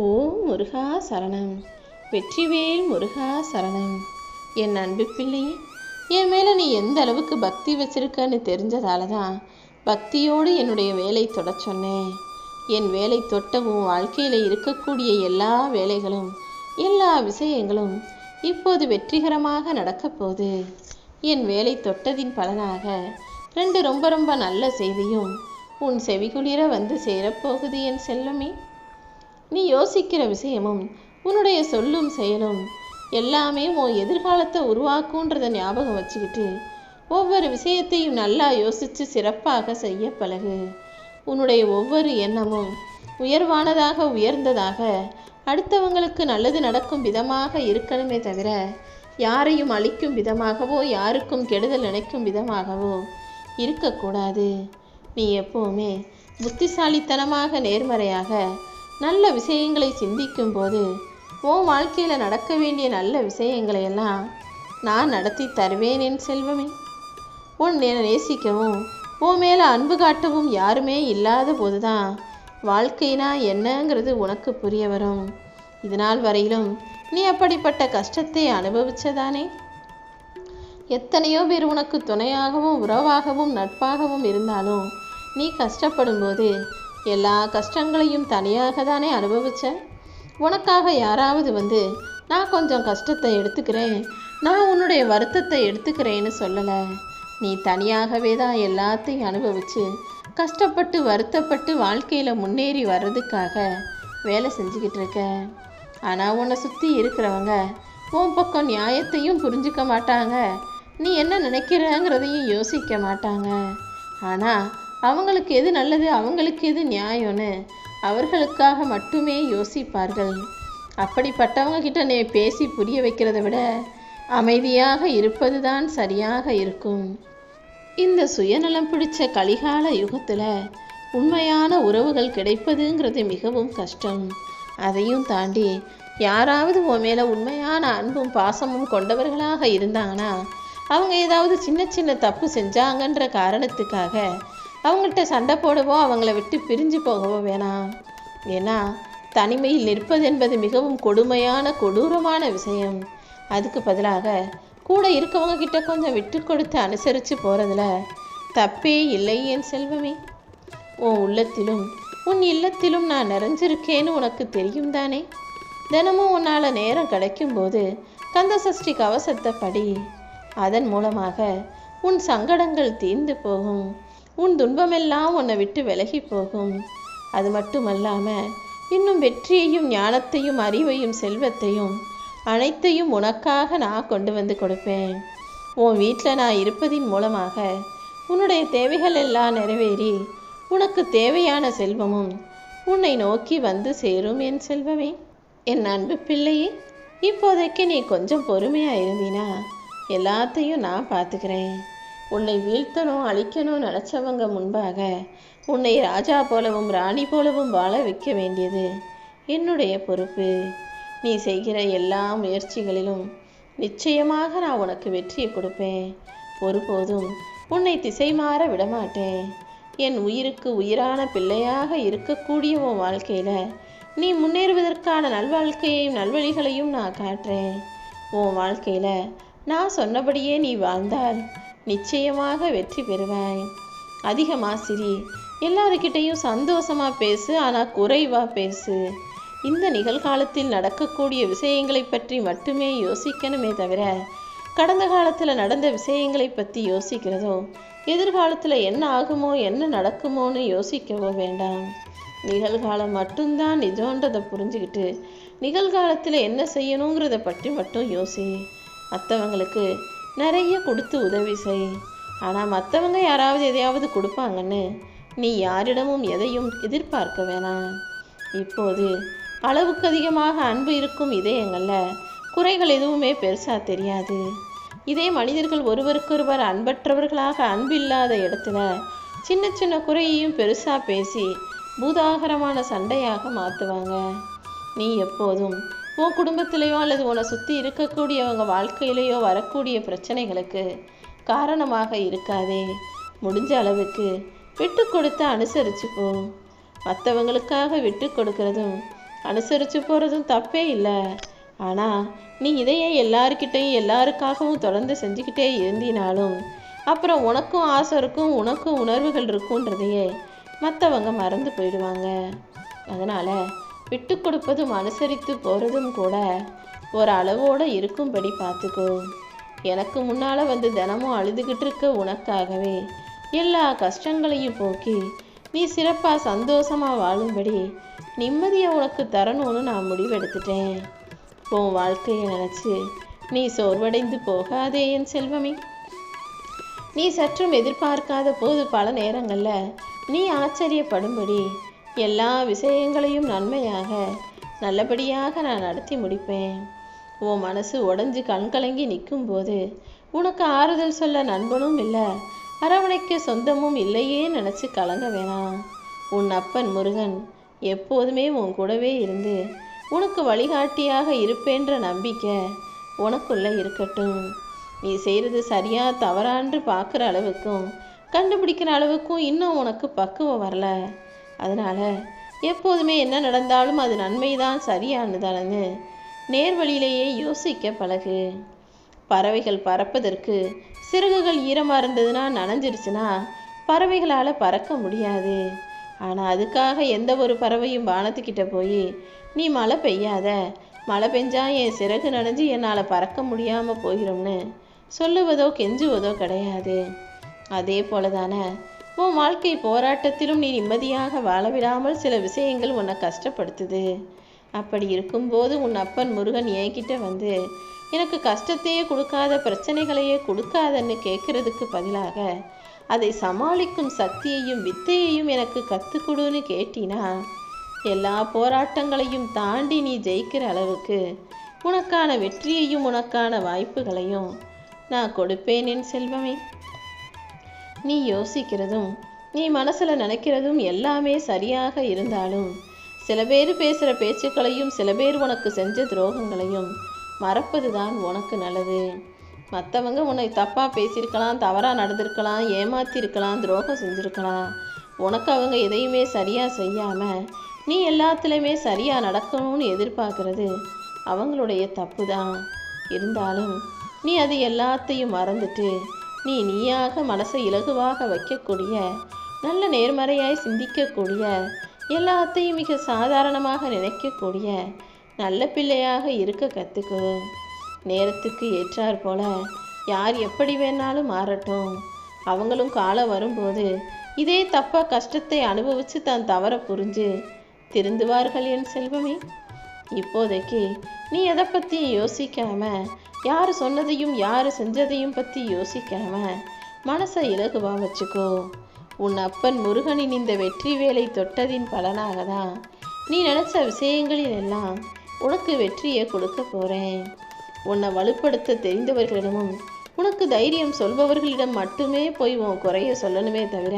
ஓம் முருகா சரணம். வெற்றிவேல் முருகா சரணம். என் அன்பு பிள்ளையே, என் மேலே நீ எந்த அளவுக்கு பக்தி வச்சிருக்கன்னு தெரிஞ்சதால தான் பக்தியோடு என்னுடைய வேலை தொட சொன்னேன். என் வேலை தொட்டவும் வாழ்க்கையில் இருக்கக்கூடிய எல்லா வேலைகளும் எல்லா விஷயங்களும் இப்போது வெற்றிகரமாக நடக்கப் போகுது. என் வேலை தொட்டதின் பலனாக ரொம்ப ரொம்ப நல்ல செய்தியும் உன் செவிகுளிர வந்து சேரப்போகுது என் செல்லமே. நீ யோசிக்கிற விஷயமும் உன்னுடைய சொல்லும் செயலும் எல்லாமே உன் எதிர்காலத்தை உருவாக்குன்றதை ஞாபகம் வச்சுக்கிட்டு ஒவ்வொரு விஷயத்தையும் நல்லா யோசித்து சிறப்பாக செய்ய பழகு. உன்னுடைய ஒவ்வொரு எண்ணமும் உயர்வானதாக உயர்ந்ததாக அடுத்தவங்களுக்கு நல்லது நடக்கும் விதமாக இருக்கணுமே தவிர யாரையும் அழிக்கும் விதமாகவோ யாருக்கும் கெடுதல் நினைக்கும் விதமாகவோ இருக்கக்கூடாது. நீ எப்போவுமே புத்திசாலித்தனமாக நேர்மறையாக நல்ல விஷயங்களை சிந்திக்கும் போது உன் வாழ்க்கையில் நடக்க வேண்டிய நல்ல விஷயங்களையெல்லாம் நான் நடத்தி தருவேன் என் செல்வமே. உன் நேசிக்கவும் உன் மேலே அன்பு காட்டவும் யாருமே இல்லாத போது தான் வாழ்க்கைனா என்னங்கிறது உனக்கு புரிய வரும். இதனால் வரையிலும் நீ அப்படிப்பட்ட கஷ்டத்தை அனுபவிச்சதானே. எத்தனையோ பேர் உனக்கு துணையாகவும் உறவாகவும் நட்பாகவும் இருந்தாலும் நீ கஷ்டப்படும் போது எல்லா கஷ்டங்களையும் தனியாக தானே அனுபவிச்ச. உனக்காக யாராவது வந்து நான் கொஞ்சம் கஷ்டத்தை எடுத்துக்கிறேன், நான் உன்னுடைய வருத்தத்தை எடுத்துக்கிறேன்னு சொல்லலை. நீ தனியாகவே தான் எல்லாத்தையும் அனுபவித்து கஷ்டப்பட்டு வருத்தப்பட்டு வாழ்க்கையில் முன்னேறி வர்றதுக்காக வேலை செஞ்சுக்கிட்டு இருக்க. ஆனால் உன்னை சுற்றி இருக்கிறவங்க உன் பக்கம் நியாயத்தையும் புரிஞ்சிக்க மாட்டாங்க, நீ என்ன நினைக்கிறங்கிறதையும் யோசிக்க மாட்டாங்க. ஆனால் அவங்களுக்கு எது நல்லது, அவங்களுக்கு எது நியாயம்னு அவர்களுக்காக மட்டுமே யோசிப்பார்கள். அப்படிப்பட்டவங்க கிட்ட நீ பேசி புரிய வைக்கிறத விட அமைதியாக இருப்பது தான் சரியாக இருக்கும். இந்த சுயநலம் பிடிச்ச கலிகால யுகத்தில் உண்மையான உறவுகள் கிடைப்பதுங்கிறது மிகவும் கஷ்டம். அதையும் தாண்டி யாராவது உன் மேலே உண்மையான அன்பும் பாசமும் கொண்டவர்களாக இருந்தாங்கன்னா அவங்க ஏதாவது சின்ன சின்ன தப்பு செஞ்சாங்கன்ற காரணத்துக்காக அவங்கள்ட்ட சண்டை போடவோ அவங்கள விட்டு பிரிஞ்சு போகவோ வேணாம். ஏன்னா தனிமையில் நிற்பது என்பது மிகவும் கொடூரமான விஷயம். அதுக்கு பதிலாக கூட இருக்கவங்க கிட்ட கொஞ்சம் விட்டு கொடுத்து அனுசரித்து போகிறதுல தப்பே இல்லை என் செல்வமே. உன் உள்ளத்திலும் உன் இல்லத்திலும் நான் நிறைஞ்சிருக்கேன்னு உனக்கு தெரியும் தானே. தினமும் உன்னால் நேரம் கிடைக்கும்போது கந்தசஷ்டி கவசத்தை படி. அதன் மூலமாக உன் சங்கடங்கள் தீர்ந்து போகும், உன் துன்பமெல்லாம் உன்னை விட்டு விலகி போகும். அது மட்டுமல்லாமல் இன்னும் வெற்றியையும் ஞானத்தையும் அறிவையும் செல்வத்தையும் அனைத்தையும் உனக்காக நான் கொண்டு வந்து கொடுப்பேன். உன் வீட்டில் நான் இருப்பதின் மூலமாக உன்னுடைய தேவைகள் எல்லாம் நிறைவேறி உனக்கு தேவையான செல்வமும் உன்னை நோக்கி வந்து சேரும் என் செல்வமே. என் அன்பு பிள்ளையே, இப்போதைக்கு நீ கொஞ்சம் பொறுமையாக இருந்தீனா எல்லாத்தையும் நான் பார்த்துக்கிறேன். உன்னை வீழ்த்தணும் அழிக்கணும் நினச்சவங்க முன்பாக உன்னை ராஜா போலவும் ராணி போலவும் வாழ வைக்க வேண்டியது என்னுடைய பொறுப்பு. நீ செய்கிற எல்லா முயற்சிகளிலும் நிச்சயமாக நான் உனக்கு வெற்றியை கொடுப்பேன். ஒருபோதும் உன்னை திசை மாற விடமாட்டேன். என் உயிருக்கு உயிரான பிள்ளையாக இருக்கக்கூடிய உன் வாழ்க்கையில் நீ முன்னேறுவதற்கான நல்வாழ்க்கையையும் நல்வழிகளையும் நான் காட்டுறேன். உன் வாழ்க்கையில் நான் சொன்னபடியே நீ வாழ்ந்தால் நிச்சயமாக வெற்றி பெறுவாய். அதிகமாக சிரி, எல்லாருக்கிட்டையும் சந்தோஷமாக பேசு, ஆனால் குறைவாக பேசு. இந்த நிகழ்காலத்தில் நடக்கக்கூடிய விஷயங்களை பற்றி மட்டுமே யோசிக்கணுமே தவிர கடந்த காலத்தில் நடந்த விஷயங்களை பற்றி யோசிக்கிறதோ எதிர்காலத்தில் என்ன ஆகுமோ என்ன நடக்குமோன்னு யோசிக்கவோ வேண்டாம். நிகழ்காலம் மட்டும்தான் நிஜன்றதை புரிஞ்சுக்கிட்டு நிகழ்காலத்தில் என்ன செய்யணுங்கிறத பற்றி மட்டும் யோசி. மற்றவங்களுக்கு நிறைய கொடுத்து உதவி செய். ஆனால் மற்றவங்க யாராவது எதையாவது கொடுப்பாங்கன்னு நீ யாரிடமும் எதையும் எதிர்பார்க்க வேணாம். இப்போது அளவுக்கு அதிகமாக அன்பு இருக்கும் இதயங்களில் குறைகள் எதுவுமே பெருசாக தெரியாது. இதே மனிதர்கள் ஒருவருக்கொருவர் அன்பற்றவர்களாக அன்பு இல்லாத இடத்துல சின்ன சின்ன குறையையும் பெருசாக பேசி பூதாகரமான சண்டையாக மாற்றுவாங்க. நீ எப்போதும் உன் குடும்பத்திலேயோ அல்லது உன்னை சுற்றி இருக்கக்கூடியவங்க வாழ்க்கையிலேயோ வரக்கூடிய பிரச்சனைகளுக்கு காரணமாக இருக்காதே. முடிஞ்ச அளவுக்கு விட்டு கொடுத்து அனுசரிச்சு போ. மற்றவங்களுக்காக விட்டு கொடுக்கறதும் அனுசரித்து போகிறதும் தப்பே இல்லை. ஆனால் நீ இதையே எல்லாருக்கிட்டையும் எல்லாருக்காகவும் தொடர்ந்து செஞ்சுக்கிட்டே இருந்தினாலும் அப்புறம் உனக்கும் ஆசை இருக்கும், உனக்கும் உணர்வுகள் இருக்குன்றதையே மற்றவங்க மறந்து போயிடுவாங்க. அதனால் விட்டு கொடுப்பதும் அனுசரித்து போகிறதும் கூட ஒரு அளவோடு இருக்கும்படி பார்த்துக்கோ. எனக்கு முன்னால் வந்து தினமும் அழுதுகிட்டு இருக்க உனக்காகவே எல்லா கஷ்டங்களையும் போக்கி நீ சிறப்பாக சந்தோஷமாக வாழும்படி நிம்மதியை உனக்கு தரணும்னு நான் முடிவெடுத்துட்டேன். உன் வாழ்க்கையை நினச்சி நீ சோர்வடைந்து போகாதே என் செல்வமே. நீ சற்றும் எதிர்பார்க்காத போது பல நேரங்களில் நீ ஆச்சரியப்படும்படி எல்லா விஷயங்களையும் நன்மையாக நல்லபடியாக நான் நடத்தி முடிப்பேன். உன் மனசு உடஞ்சி கண்கலங்கி நிற்கும்போது உனக்கு ஆறுதல் சொல்ல நண்பனும் இல்லை, அரவணைக்க சொந்தமும் இல்லையே நினச்சி கலங்க வேணாம். உன் அப்பன் முருகன் எப்போதுமே உன் கூடவே இருந்து உனக்கு வழிகாட்டியாக இருப்பேன்ற நம்பிக்கை உனக்குள்ளே இருக்கட்டும். நீ செய்கிறது சரியா தவறான்று பார்க்குற அளவுக்கும் கண்டுபிடிக்கிற அளவுக்கும் இன்னும் உனக்கு பக்குவம் வரல. அதனால் எப்போதுமே என்ன நடந்தாலும் அது நன்மைதான் சரியானதானு நேர்வழியிலேயே யோசிக்க பழகு. பறவைகள் பறப்பதற்கு சிறகுகள் ஈரமாக இருந்ததுன்னா நனைஞ்சிருச்சுன்னா பறவைகளால் பறக்க முடியாது. ஆனால் அதுக்காக எந்த ஒரு பறவையும் வானத்துக்கிட்ட போய் நீ மழை பெய்யாத, மழை பெஞ்சா என் சிறகு நனைஞ்சு என்னால் பறக்க முடியாமல் போயிடும்னு சொல்லுவதோ கெஞ்சுவதோ கிடையாது. அதே போல தானே உன் வாழ்க்கை போராட்டத்திலும் நீ நிம்மதியாக வாழவிடாமல் சில விஷயங்கள் உன்னை கஷ்டப்படுத்துது. அப்படி இருக்கும்போது உன் அப்பன் முருகன் என்கிட்ட வந்து எனக்கு கஷ்டத்தையே கொடுக்காத, பிரச்சனைகளையே கொடுக்காதன்னு கேட்கறதுக்கு பதிலாக அதை சமாளிக்கும் சக்தியையும் வித்தையையும் எனக்கு கற்றுக்கொடுன்னு கேட்டினா எல்லா போராட்டங்களையும் தாண்டி நீ ஜெயிக்கிற அளவுக்கு உனக்கான வெற்றியையும் உனக்கான வாய்ப்புகளையும் நான் கொடுப்பேன் என் செல்வமே. நீ யோசிக்கிறதும் நீ மனசில் நினைக்கிறதும் எல்லாமே சரியாக இருந்தாலும் சில பேர் பேசுகிற பேச்சுக்களையும் சில பேர் உனக்கு செஞ்ச துரோகங்களையும் மறப்பது தான் உனக்கு நல்லது. மற்றவங்க உன்னை தப்பாக பேசியிருக்கலாம், தவறாக நடந்திருக்கலாம், ஏமாற்றிருக்கலாம், துரோகம் செஞ்சுருக்கலாம். உனக்கு அவங்க எதையுமே சரியாக செய்யாமல் நீ எல்லாத்துலேயுமே சரியாக நடக்கணும்னு எதிர்பார்க்கறது அவங்களுடைய தப்பு தான். இருந்தாலும் நீ அது எல்லாத்தையும் மறந்துட்டு நீயாக மனசை இலகுவாக வைக்கக்கூடிய, நல்ல நேர்மறையாய் சிந்திக்கக்கூடிய, எல்லாத்தையும் மிக சாதாரணமாக நினைக்கக்கூடிய நல்ல பிள்ளையாக இருக்க கற்றுக்கோ. நேரத்துக்கு ஏற்றார் போல யார் எப்படி வேணாலும் மாறட்டும். அவங்களும் காலம் வரும்போது இதே தப்பாக கஷ்டத்தை அனுபவித்து தான் தவற புரிஞ்சு திருந்துவார்கள் என் செல்வமே. இப்போதைக்கு நீ எதை பற்றி யோசிக்காம, யார் சொன்னதையும் யார் செஞ்சதையும் பற்றி யோசிக்காம மனசை இலகுவா வச்சுக்கோ. உன் அப்பன் முருகனின் இந்த வெற்றி வேலை தொட்டதின் பலனாக தான் நீ நினச்ச விஷயங்களில் எல்லாம் உனக்கு வெற்றியை கொடுக்க போகிறேன். உன்னை வலுப்படுத்த தெரிந்தவர்களிடமும் உனக்கு தைரியம் சொல்பவர்களிடம் மட்டுமே போய் உன் குறைய சொல்லணுமே தவிர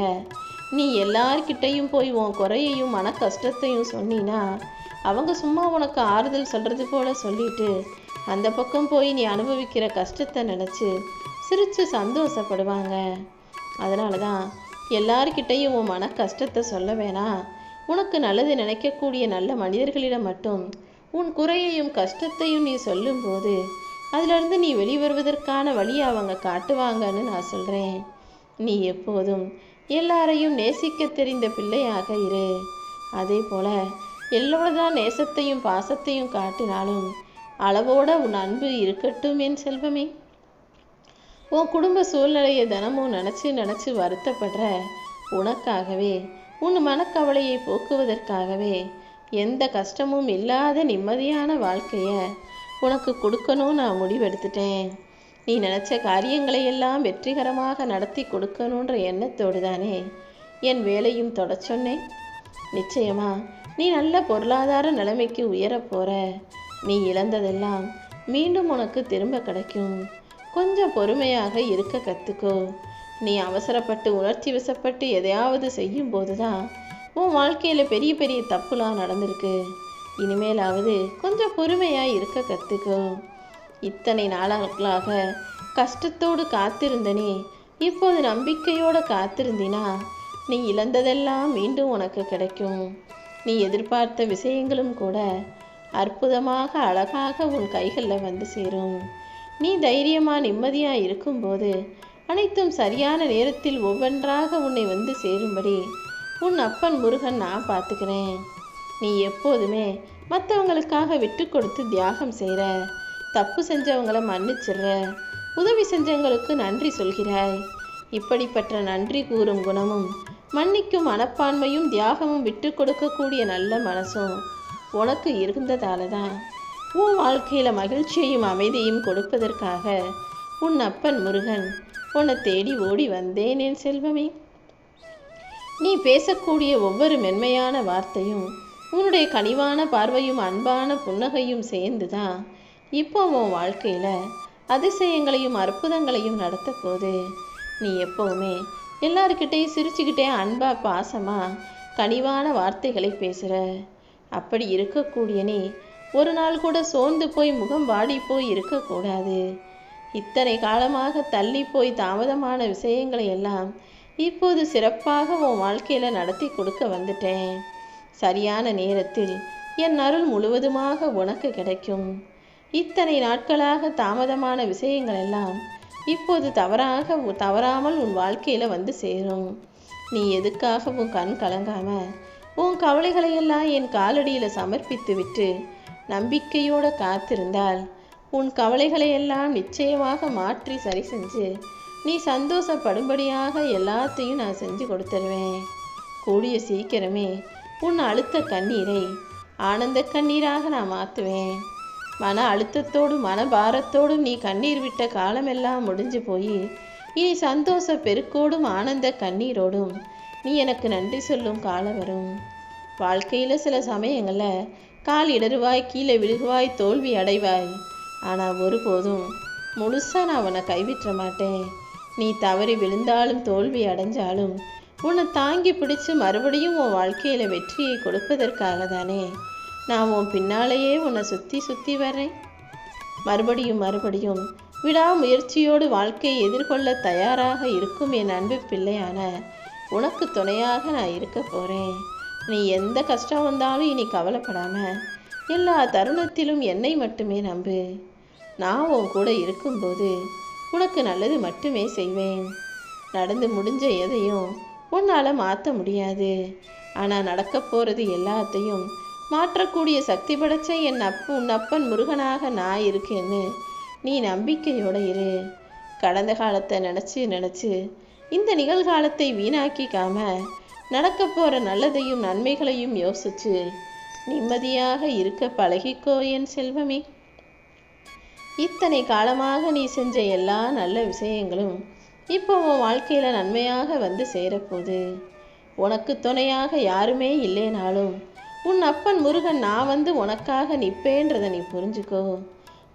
நீ எல்லார்கிட்டையும் போய் உன் குறையையும் மன கஷ்டத்தையும் சொன்னினா அவங்க சும்மா உனக்கு ஆறுதல் சொல்கிறது போல சொல்லிட்டு அந்த பக்கம் போய் நீ அனுபவிக்கிற கஷ்டத்தை நினச்சி சிரித்து சந்தோஷப்படுவாங்க. அதனால தான் எல்லார்கிட்டையும் உன் மன கஷ்டத்தை சொல்ல வேணாம். உனக்கு நல்லது நினைக்கக்கூடிய நல்ல மனிதர்களிடம் மட்டும் உன் குறையையும் கஷ்டத்தையும் நீ சொல்லும்போது அதிலிருந்து நீ வெளிவருவதற்கான வழியை அவங்க காட்டுவாங்கன்னு நான் சொல்கிறேன். நீ எப்போதும் எல்லாரையும் நேசிக்க தெரிந்த பிள்ளையாக இரு. அதே போல் எல்லோருதான் நேசத்தையும் பாசத்தையும் காட்டினாலும் அளவோட உன் அன்பு இருக்கட்டும் என் செல்வமே. உன் குடும்ப சூழ்நிலையை தினமும் நினச்சி வருத்தப்படுற உனக்காகவே, உன் மனக்கவலையை போக்குவதற்காகவே எந்த கஷ்டமும் இல்லாத நிம்மதியான வாழ்க்கையை உனக்கு கொடுக்கணும்னு நான் முடிவெடுத்துட்டேன். நீ நினச்ச காரியங்களை எல்லாம் வெற்றிகரமாக நடத்தி கொடுக்கணுன்ற எண்ணத்தோடு தானே என் வேலையும் தொட சொன்னேன். நிச்சயமா நீ நல்ல பொருளாதார நிலைமைக்கு உயரப்போற. நீ இழந்ததெல்லாம் மீண்டும் உனக்கு திரும்ப கிடைக்கும். கொஞ்சம் பொறுமையாக இருக்க கற்றுக்கோ. நீ அவசரப்பட்டு உணர்ச்சி வசப்பட்டு எதையாவது செய்யும் போது தான் உன் வாழ்க்கையில் பெரிய பெரிய தப்புலாம் நடந்திருக்கு. இனிமேலாவது கொஞ்சம் பொறுமையாக இருக்க கற்றுக்கோ. இத்தனை நாளாக கஷ்டத்தோடு காத்திருந்தனே, இப்போது நம்பிக்கையோடு காத்திருந்தினா நீ இழந்ததெல்லாம் மீண்டும் உனக்கு கிடைக்கும். நீ எதிர்பார்த்த விஷயங்களும் கூட அற்புதமாக அழகாக உன் கைகளில் வந்து சேரும். நீ தைரியமாக நிம்மதியாக இருக்கும்போது அனைத்தும் சரியான நேரத்தில் ஒவ்வொன்றாக உன்னை வந்து சேரும்படி உன் அப்பன் முருகன் நான் பார்த்துக்கிறேன். நீ எப்போதுமே மற்றவங்களுக்காக விட்டு கொடுத்து தியாகம் செய்கிற, தப்பு செஞ்சவங்களை மன்னிச்சிடுற, உதவி செஞ்சவங்களுக்கு நன்றி சொல்கிறாய். இப்படிப்பட்ட நன்றி கூறும் குணமும் மன்னிக்கும் மனப்பான்மையும் தியாகமும் விட்டு கொடுக்கக்கூடிய நல்ல மனசும் உனக்கு இருந்ததால தான் உன் வாழ்க்கையில் மகிழ்ச்சியையும் அமைதியும் கொடுப்பதற்காக உன் அப்பன் முருகன் உன்னை தேடி ஓடி வந்தேன் என் செல்வமே. நீ பேசக்கூடிய ஒவ்வொரு மென்மையான வார்த்தையும் உன்னுடைய கனிவான பார்வையும் அன்பான புன்னகையும் சேர்ந்து தான் இப்போ உன் வாழ்க்கையில் அதிசயங்களையும் அற்புதங்களையும் நடத்த போது. நீ எப்போவுமே எல்லாருக்கிட்டையும் சிரிச்சுக்கிட்டே அன்பா பாசமாக கனிவான வார்த்தைகளை பேசுகிற. அப்படி இருக்கக்கூடிய நீ ஒரு நாள் கூட சோர்ந்து போய் முகம் வாடி போய் இருக்கக்கூடாது. இத்தனை காலமாக தள்ளி போய் தாமதமான விஷயங்களை எல்லாம் இப்போது சிறப்பாக உன் வாழ்க்கையில் நடத்தி கொடுக்க வந்துட்டேன். சரியான நேரத்தில் என் அருள் முழுவதுமாக உனக்கு கிடைக்கும். இத்தனை நாட்களாக தாமதமான விஷயங்கள் எல்லாம் இப்போது தவறாமல் உன் வாழ்க்கையில் வந்து சேரும். நீ எதுக்காகவும் கண் கலங்காம உன் கவலைகளையெல்லாம் என் காலடியில் சமர்ப்பித்து விட்டு நம்பிக்கையோடு காத்திருந்தால் உன் கவலைகளையெல்லாம் நிச்சயமாக மாற்றி சரி செஞ்சு நீ சந்தோஷப்படும்படியாக எல்லாத்தையும் நான் செஞ்சு கொடுத்துருவேன். கூடிய சீக்கிரமே உன் அழுத்த கண்ணீரை ஆனந்த கண்ணீராக நான் மாற்றுவேன். மன அழுத்தத்தோடும் மனபாரத்தோடும் நீ கண்ணீர் விட்ட காலமெல்லாம் முடிஞ்சு போய் இனி சந்தோஷ பெருக்கோடும் ஆனந்த கண்ணீரோடும் நீ எனக்கு நன்றி சொல்லும் காலம் வரும். வாழ்க்கையில் சில சமயங்களில் கால் இடறுவாய், கீழே விழுகுவாய், தோல்வி அடைவாய். ஆனால் ஒருபோதும் முழுசாக நான் உன்னை கைவிட்ட மாட்டேன். நீ தவறி விழுந்தாலும் தோல்வி அடைஞ்சாலும் உன்னை தாங்கி பிடிச்சு மறுபடியும் உன் வாழ்க்கையில் வெற்றியை கொடுப்பதற்காக தானே நான் உன் பின்னாலேயே உன்னை சுற்றி வர்றேன். மறுபடியும் விடாமுயற்சியோடு வாழ்க்கையை எதிர்கொள்ள தயாராக இருக்கும் என் அன்பு பிள்ளையான உனக்கு துணையாக நான் இருக்க போகிறேன். நீ எந்த கஷ்டம் வந்தாலும் இனி கவலைப்படாமல் எல்லா தருணத்திலும் என்னை மட்டுமே நம்பு. நான் உன் கூட இருக்கும்போது உனக்கு நல்லது மட்டுமே செய்வேன். நடந்து முடிஞ்ச எதையும் உன்னால் மாற்ற முடியாது. ஆனால் நடக்க போகிறது எல்லாத்தையும் மாற்றக்கூடிய சக்தி படைச்ச உன் அப்பன் முருகனாக நான் இருக்கேன்னு நீ நம்பிக்கையோடு இரு. கடந்த காலத்தை நினச்சி இந்த நிகழ்காலத்தை வீணாக்கிக்காம நடக்க போகிற நல்லதையும் நன்மைகளையும் யோசிச்சு நிம்மதியாக இருக்க பழகிக்கோ என் செல்வமே. இத்தனை காலமாக நீ செஞ்ச எல்லா நல்ல விஷயங்களும் இப்போ உன் வாழ்க்கையில் நன்மையாக வந்து சேரப்போகுது. உனக்கு துணையாக யாருமே இல்லைனாலும் உன் அப்பன் முருகன் நான் வந்து உனக்காக நிற்பேன்றதை நீ புரிஞ்சுக்கோ.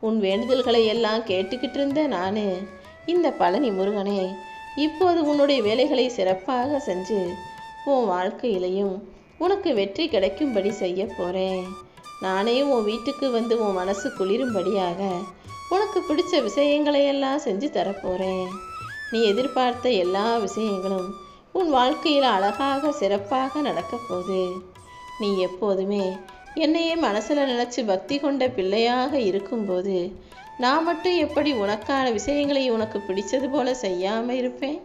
உன் வேண்டுதல்களை எல்லாம் கேட்டுக்கிட்டு இருந்த நான் இந்த பழனி முருகனே இப்போது உன்னுடைய வேலைகளை சிறப்பாக செஞ்சு உன் வாழ்க்கையிலையும் உனக்கு வெற்றி கிடைக்கும்படி செய்ய போகிறேன். நானே உன் வீட்டுக்கு வந்து உன் மனசு குளிரும்படியாக உனக்கு பிடிச்ச விஷயங்களையெல்லாம் செஞ்சு தரப்போகிறேன். நீ எதிர்பார்த்த எல்லா விஷயங்களும் உன் வாழ்க்கையில் அழகாக சிறப்பாக நடக்க போகுது. நீ எப்போதுமே என்னையே மனசில் நினச்சி பக்தி கொண்ட பிள்ளையாக இருக்கும்போது நான் மட்டும் எப்படி உனக்கான விஷயங்களை உனக்கு பிடிச்சது போல செய்யாமல் இருப்பேன்?